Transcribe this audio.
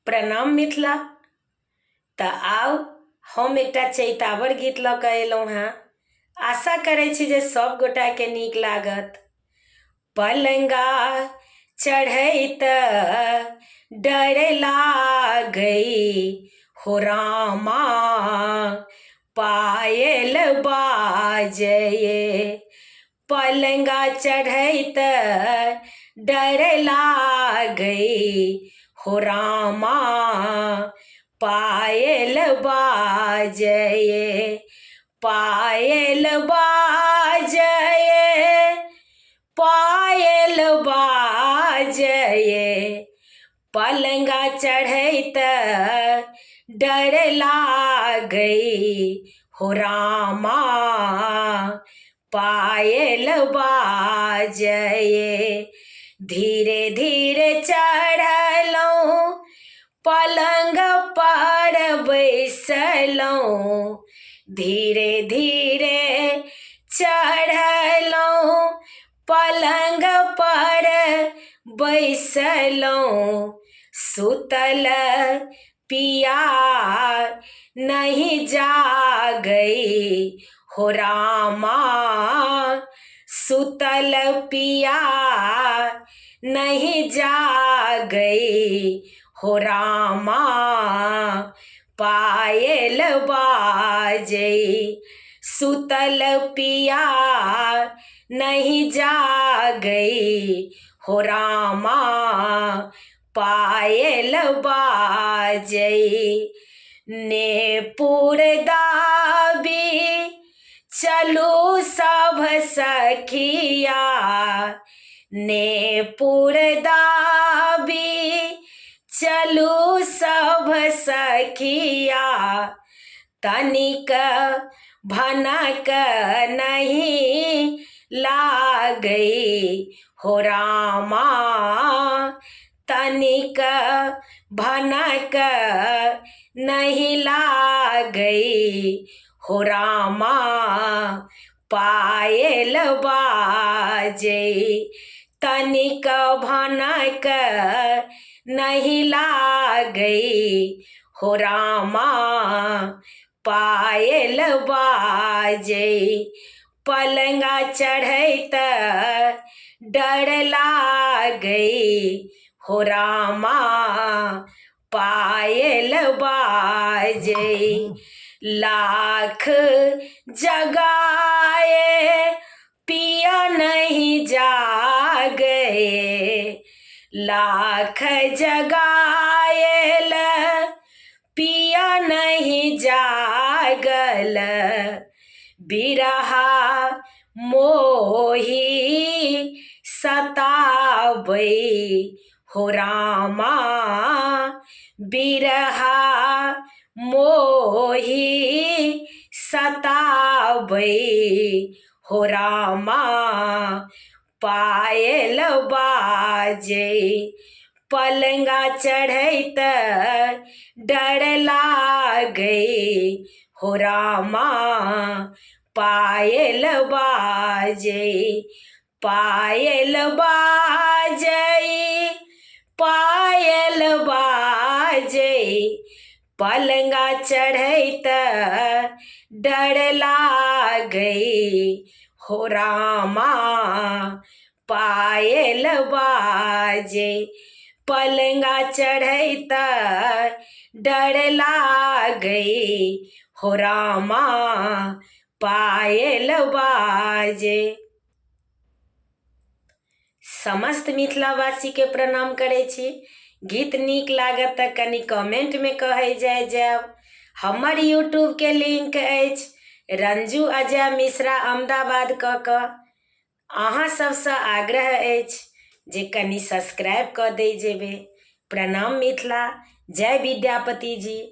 प्रणाम मिथिला। तऽ आउ हम एकटा चैतावर गीत लऽ कऽ अयलहुँ हेँ। आशा करै छी जे सब गोटाके नीक लागत। पलंगा चढ़ैत डर लागै हो रामा, पायल बाजये। पलंगा चढ़ैत डर लागै हो रामा, पायल बाजये। पायल बाजये, पायल बाजये। पलंगा चढ़ैत डर लागै हो रामा, पायल बाजये। धीरे धीरे चढ़लहुँ, पलंग पर बैसलहुँ। धीरे धीरे चढ़लहुँ, पलंग पर बैसलहुँ। सुतल पिया नहीं जागै हो रामा, सुतल पिया नहीं जागै हो रामा, पायल बाजै। सुतल पिया नहीं जागै हो रामा, पायल बाजै। नेपुर दाबी चलू सब सखिया, नेपुर दाबी चलू सब सखिया। तनिक भनक नहीं लागै हो रामा, तनिक भनक नहीं लागै हो रामा, पायल बाजै। तनिक भनक नहीं लागै हो रामा, पायल बाजै। पलंगा चढ़ैत डर लागै हो रामा, पायल बाजै। लाख जगाए पिया नहीं जागै, लाख जगाएल पिया नहीं जागल। बिरहा मोही सताबै हो रामा, बिरहा मोही सताबै हो रामा, पायल बाजै। पलंगा चढ़ैत डर लागै हो रामा, पायल बाजै। पायल बाजै, पायल बाजै। पलंगा चढ़ैत डर लागै हो रामा, पायल बाजै। पलंगा चढ़ैत डर लागै हो रामा, पायल बाजै। समस्त मिथिलावासी के प्रणाम करै छी। गीत नीक लागत तऽ कनि कमेंट में कहै जायब। हमर यूट्यूब के लिंक अछि रंजू अजय मिश्रा अहमदाबाद कऽ कऽ। अहाँ सबसँ आग्रह अछि जे कनि सब्सक्राइब कऽ दै जेबै। प्रणाम मिथिला। जय विद्यापति जी।